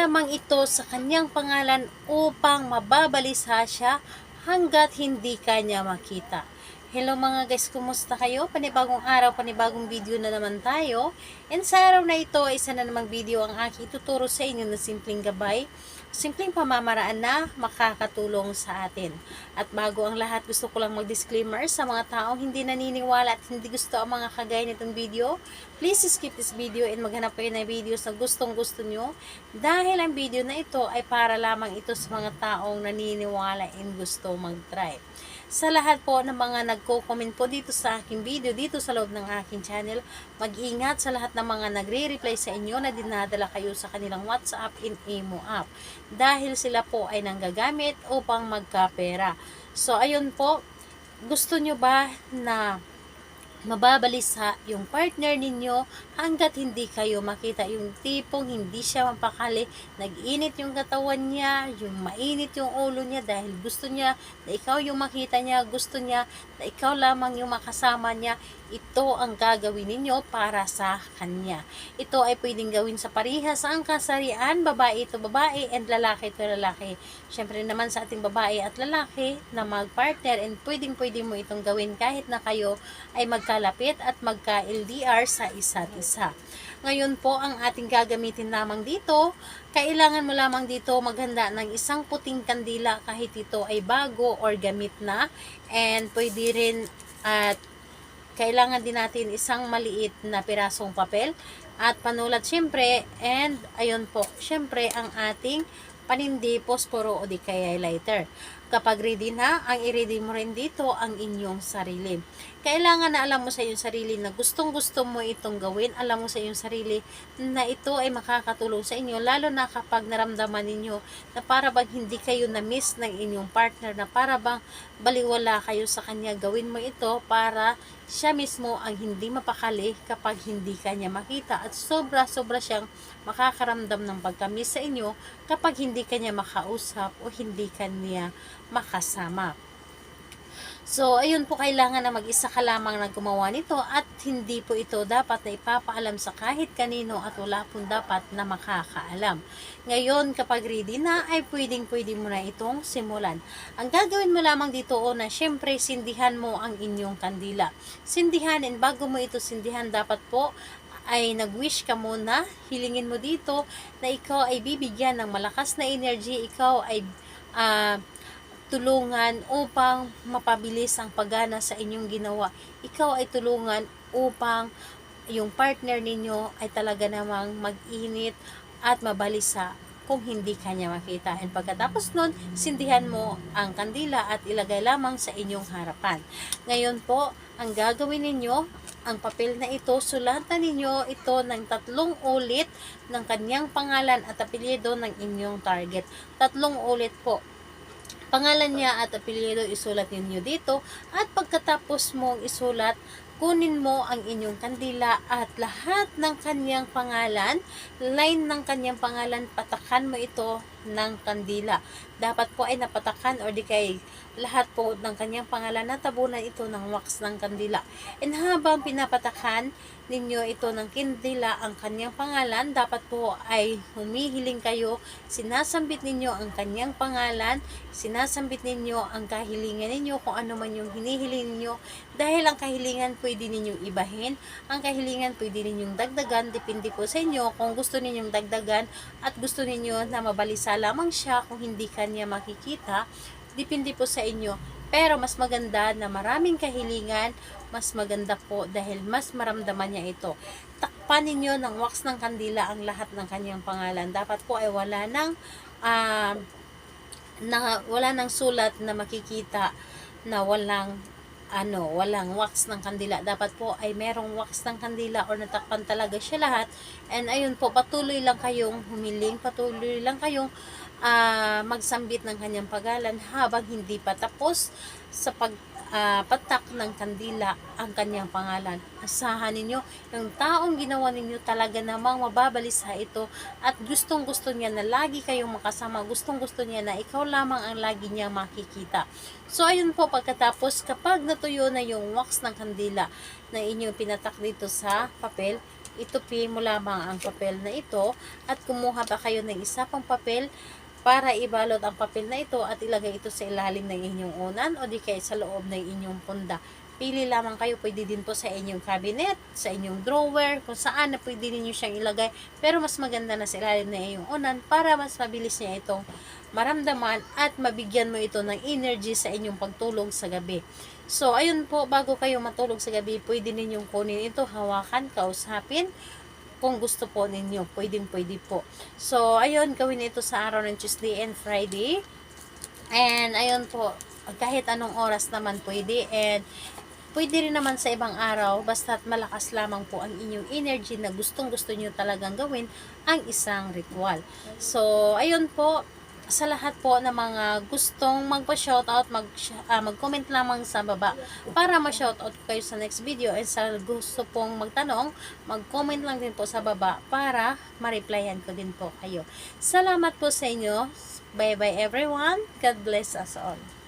lamang ito sa kanyang pangalan upang mababalisa siya hanggat hindi kanya makita. Hello mga guys, kumusta kayo? Panibagong araw, panibagong video na naman tayo. And sa araw na ito, isa na namang video ang aking ituturo sa inyo na simpleng gabay, simpleng pamamaraan na makakatulong sa atin. At bago ang lahat, gusto ko lang mag-disclaimer sa mga taong hindi naniniwala at hindi gusto ang mga kagaya nitong video. Please skip this video and maghanap kayo ng videos na gustong gusto nyo. Dahil ang video na ito ay para lamang ito sa mga taong naniniwala and gusto mag-try. Sa lahat po ng mga nagko-comment po dito sa aking video, dito sa loob ng aking channel, mag-ingat sa lahat ng mga nagre-reply sa inyo na dinadala kayo sa kanilang WhatsApp in Imo app. Dahil sila po ay nanggagamit upang magkapera. So, ayun po, gusto nyo ba na mababalisa yung partner ninyo hanggat hindi kayo makita, yung tipong hindi siya mapakali, nag-init yung katawan niya, yung mainit yung ulo niya dahil gusto niya na ikaw yung makita niya, gusto niya na ikaw lamang yung makasama niya. Ito ang gagawin ninyo para sa kanya. Ito ay pwedeng gawin sa parehas ang kasarian, babae ito babae and lalaki ito lalaki. Syempre naman sa ating babae at lalaki na mag-partner, and pwedeng mo itong gawin kahit na kayo ay magkalapit at magka-LDR sa isa't isa. Ngayon po, ang ating gagamitin lamang dito, kailangan mo lamang dito maghanda ng isang puting kandila kahit ito ay bago or gamit na, and pwede rin at kailangan din natin isang maliit na pirasong papel at panulat syempre, and ayun po, syempre ang ating panindi, posporo o di kaya lighter. Kapag ready na, ang i-ready mo rin dito ang inyong sarili. Kailangan na alam mo sa iyong sarili na gustong gusto mo itong gawin, alam mo sa iyong sarili na ito ay makakatulong sa inyo, lalo na kapag naramdaman ninyo na para bang hindi kayo na-miss ng inyong partner, na para bang baliwala kayo sa kanya. Gawin mo ito para siya mismo ang hindi mapakali kapag hindi kanya makita, at sobra siyang makakaramdam ng pagka-miss sa inyo kapag hindi kanya makausap o hindi kanya makasama. So, ayun po, kailangan na mag-isa ka lamang na gumawa nito at hindi po ito dapat na ipapaalam sa kahit kanino at wala pong dapat na makakaalam. Ngayon, kapag ready na, ay pwede mo na itong simulan. Ang gagawin mo lamang dito na syempre, sindihan mo ang inyong kandila. Sindihan, and bago mo ito sindihan, dapat po ay nag-wish ka muna. Hilingin mo dito na ikaw ay bibigyan ng malakas na energy, ikaw ay tulungan upang mapabilis ang paggana sa inyong ginawa. Ikaw ay tulungan upang yung partner ninyo ay talaga namang mag-init at mabalisa kung hindi kanya makita. And pagkatapos nun, sindihan mo ang kandila at ilagay lamang sa inyong harapan. Ngayon po, ang gagawin ninyo, ang papel na ito, sulatan ninyo ito ng 3 ulit ng kanyang pangalan at apelyido ng inyong target. 3 ulit po. Pangalan niya at apelyido isulat ninyo dito, at pagkatapos mong isulat, kunin mo ang inyong kandila at lahat ng kanyang pangalan, line ng kanyang pangalan, patakan mo ito ng kandila. Dapat po ay napatakan or di kay lahat po ng kanyang pangalan, natabunan ito ng wax ng kandila. And habang pinapatakan ninyo ito ng kandila ang kanyang pangalan, dapat po ay humihiling kayo, sinasambit ninyo ang kanyang pangalan, sinasambit ninyo ang kahilingan ninyo, kung ano man yung hinihiling ninyo, dahil ang kahilingan pwede ninyong ibahin, ang kahilingan pwede ninyong dagdagan, depende po sa inyo kung gusto ninyong dagdagan at gusto ninyo na mabalisa lamang siya kung hindi kanya makikita, depende po sa inyo. Pero mas maganda na maraming kahilingan, mas maganda po dahil mas maramdaman niya ito. Takpan ninyo ng wax ng kandila ang lahat ng kanyang pangalan. Dapat po ay wala ng sulat na makikita na walang wax ng kandila. Dapat po ay merong wax ng kandila or natakpan talaga siya lahat. And ayun po, patuloy lang kayong humiling, patuloy lang kayong magsambit ng kanyang pangalan habang hindi pa tapos sa patak ng kandila ang kanyang pangalan. Asahan ninyo, yung taong ginawa ninyo talaga namang mababalisa ito at gustong gusto niya na lagi kayong makasama, gustong gusto niya na ikaw lamang ang lagi niya makikita. So ayun po, pagkatapos kapag natuyo na yung wax ng kandila na inyong pinatak dito sa papel, itupi mo lamang ang papel na ito at kumuha pa kayo ng isa pang papel para ibalot ang papel na ito at ilagay ito sa ilalim ng inyong unan o di kaya sa loob ng inyong punda. Pili lamang kayo, pwede din po sa inyong cabinet, sa inyong drawer, kung saan na pwede ninyo siyang ilagay. Pero mas maganda na sa ilalim ng inyong unan para mas mabilis niya itong maramdaman at mabigyan mo ito ng energy sa inyong pagtulog sa gabi. So, ayun po, bago kayo matulog sa gabi, pwede ninyong kunin ito, hawakan, kausapin, kung gusto po ninyo, pwede po. So, ayun, gawin ito sa araw ng Tuesday and Friday. And, ayun po, kahit anong oras naman pwede. And, pwede rin naman sa ibang araw, basta't malakas lamang po ang inyong energy na gustong-gusto nyo talagang gawin ang isang ritual. So, ayun po, sa lahat po ng mga gustong magpa-shoutout, mag-comment lamang sa baba para ma-shoutout kayo sa next video. And sa gusto pong magtanong, mag-comment lang din po sa baba para ma-replyan ko din po kayo. Salamat po sa inyo. Bye-bye everyone. God bless us all.